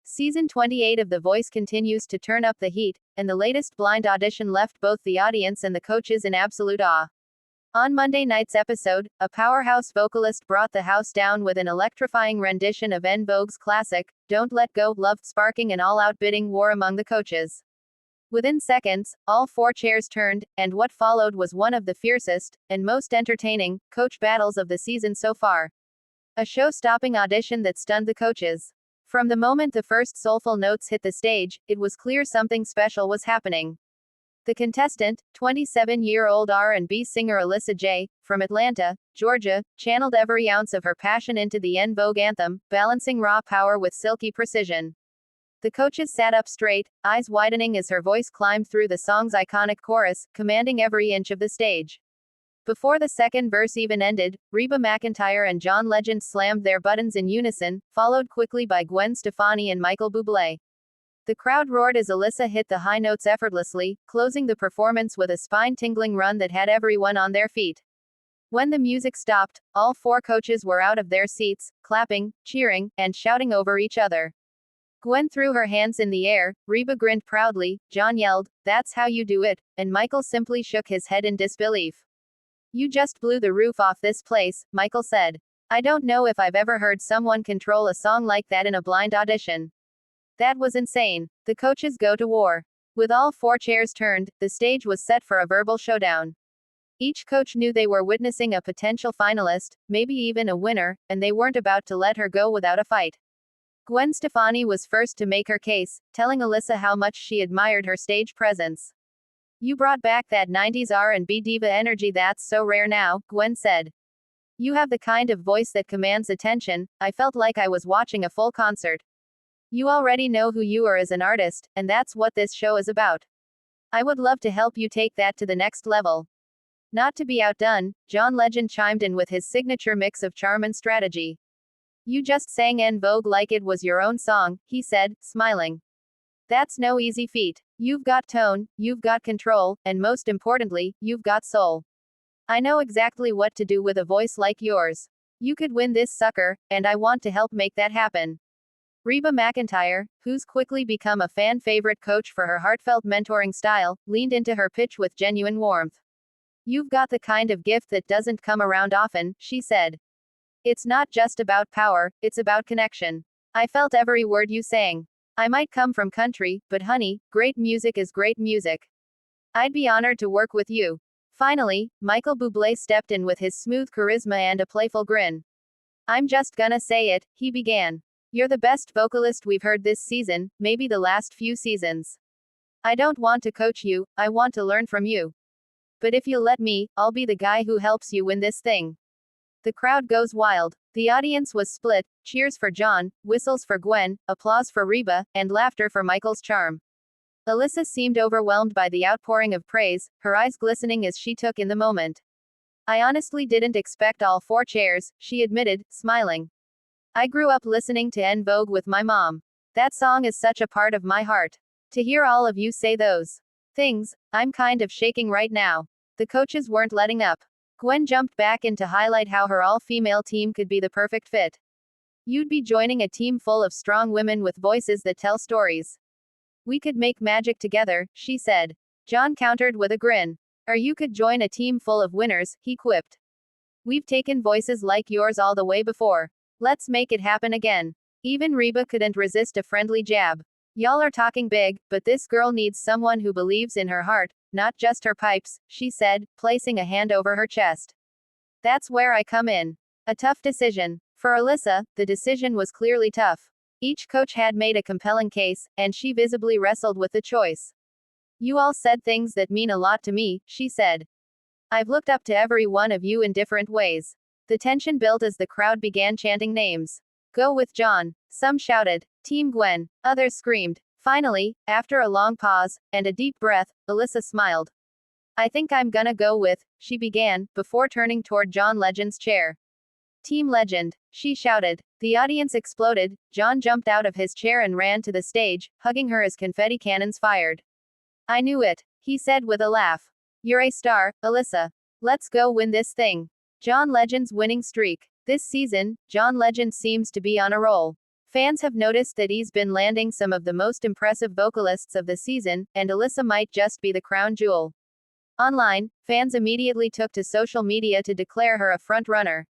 Season 28 of The Voice continues to turn up the heat, and the latest blind audition left both the audience and the coaches in absolute awe. On Monday night's episode, a powerhouse vocalist brought the house down with an electrifying rendition of En Vogue's classic, Don't Let Go, loved sparking an all-out bidding war among the coaches. Within seconds, all four chairs turned, and what followed was one of the fiercest, and most entertaining, coach battles of the season so far. A show-stopping audition that stunned the coaches. From the moment the first soulful notes hit the stage, it was clear something special was happening. The contestant, 27-year-old R&B singer Alyssa J, from Atlanta, Georgia, channeled every ounce of her passion into the En Vogue anthem, balancing raw power with silky precision. The coaches sat up straight, eyes widening as her voice climbed through the song's iconic chorus, commanding every inch of the stage. Before the second verse even ended, Reba McEntire and John Legend slammed their buttons in unison, followed quickly by Gwen Stefani and Michael Bublé. The crowd roared as Alyssa hit the high notes effortlessly, closing the performance with a spine-tingling run that had everyone on their feet. When the music stopped, all four coaches were out of their seats, clapping, cheering, and shouting over each other. Gwen threw her hands in the air, Reba grinned proudly, John yelled, "That's how you do it," and Michael simply shook his head in disbelief. "You just blew the roof off this place," Michael said. "I don't know if I've ever heard someone control a song like that in a blind audition. That was insane." The coaches go to war. With all four chairs turned, the stage was set for a verbal showdown. Each coach knew they were witnessing a potential finalist, maybe even a winner, and they weren't about to let her go without a fight. Gwen Stefani was first to make her case, telling Alyssa how much she admired her stage presence. "You brought back that 90s R&B diva energy that's so rare now," Gwen said. "You have the kind of voice that commands attention. I felt like I was watching a full concert. You already know who you are as an artist, and that's what this show is about. I would love to help you take that to the next level." Not to be outdone, John Legend chimed in with his signature mix of charm and strategy. "You just sang En Vogue like it was your own song," he said, smiling. "That's no easy feat. You've got tone, you've got control, and most importantly, you've got soul. I know exactly what to do with a voice like yours. You could win this sucker, and I want to help make that happen." Reba McEntire, who's quickly become a fan favorite coach for her heartfelt mentoring style, leaned into her pitch with genuine warmth. "You've got the kind of gift that doesn't come around often," she said. "It's not just about power, it's about connection. I felt every word you sang. I might come from country, but honey, great music is great music. I'd be honored to work with you." Finally, Michael Bublé stepped in with his smooth charisma and a playful grin. "I'm just gonna say it," he began. "You're the best vocalist we've heard this season, maybe the last few seasons. I don't want to coach you, I want to learn from you. But if you'll let me, I'll be the guy who helps you win this thing." The crowd goes wild. The audience was split, cheers for John, whistles for Gwen, applause for Reba, and laughter for Michael's charm. Alyssa seemed overwhelmed by the outpouring of praise, her eyes glistening as she took in the moment. "I honestly didn't expect all four chairs," she admitted, smiling. "I grew up listening to En Vogue with my mom. That song is such a part of my heart. To hear all of you say those things, I'm kind of shaking right now." The coaches weren't letting up. Gwen jumped back in to highlight how her all-female team could be the perfect fit. "You'd be joining a team full of strong women with voices that tell stories. We could make magic together," she said. John countered with a grin. "Or you could join a team full of winners," he quipped. "We've taken voices like yours all the way before. Let's make it happen again." Even Reba couldn't resist a friendly jab. "Y'all are talking big, but this girl needs someone who believes in her heart, not just her pipes," she said, placing a hand over her chest. "That's where I come in." A tough decision. For Alyssa, the decision was clearly tough. Each coach had made a compelling case, and she visibly wrestled with the choice. "You all said things that mean a lot to me," she said. "I've looked up to every one of you in different ways." The tension built as the crowd began chanting names. "Go with John." Some shouted, "Team Gwen." Others screamed. Finally, after a long pause, and a deep breath, Alyssa smiled. "I think I'm gonna go with," she began, before turning toward John Legend's chair. "Team Legend," she shouted. The audience exploded. John jumped out of his chair and ran to the stage, hugging her as confetti cannons fired. "I knew it," he said with a laugh. "You're a star, Alyssa. Let's go win this thing." John Legend's winning streak. This season, John Legend seems to be on a roll. Fans have noticed that he's been landing some of the most impressive vocalists of the season, and Alyssa might just be the crown jewel. Online, fans immediately took to social media to declare her a front-runner.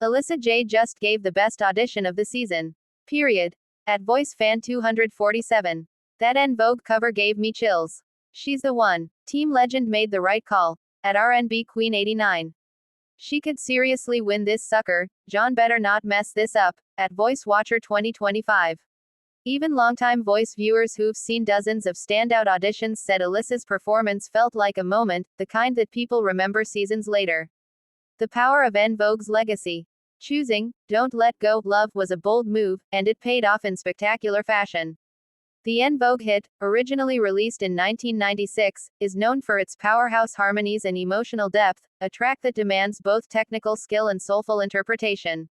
Alyssa J just gave the best audition of the season. Period. At Voice Fan 247. That En Vogue cover gave me chills. She's the one. Team Legend made the right call. At R&B Queen 89. She could seriously win this sucker, John better not mess this up. At Voice Watcher 2025. Even longtime Voice viewers who've seen dozens of standout auditions said Alyssa's performance felt like a moment, the kind that people remember seasons later. The power of En Vogue's legacy. Choosing Don't Let Go, Love was a bold move, and it paid off in spectacular fashion. The En Vogue hit, originally released in 1996, is known for its powerhouse harmonies and emotional depth, a track that demands both technical skill and soulful interpretation.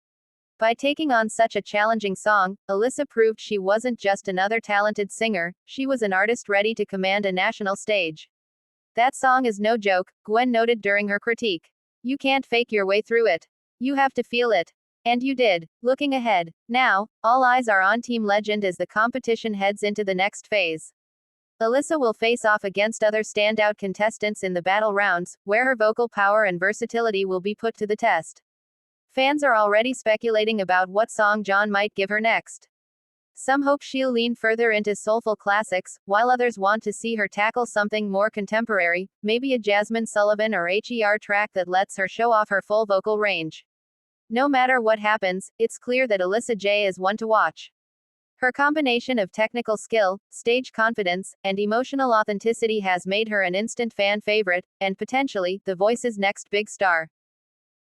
By taking on such a challenging song, Alyssa proved she wasn't just another talented singer, she was an artist ready to command a national stage. That song is no joke, Gwen noted during her critique. You can't fake your way through it. You have to feel it. And you did. Looking ahead, now, all eyes are on Team Legend as the competition heads into the next phase. Alyssa will face off against other standout contestants in the battle rounds, where her vocal power and versatility will be put to the test. Fans are already speculating about what song John might give her next. Some hope she'll lean further into soulful classics, while others want to see her tackle something more contemporary, maybe a Jasmine Sullivan or HER track that lets her show off her full vocal range. No matter what happens, it's clear that Alyssa J is one to watch. Her combination of technical skill, stage confidence, and emotional authenticity has made her an instant fan favorite, and potentially, The Voice's next big star.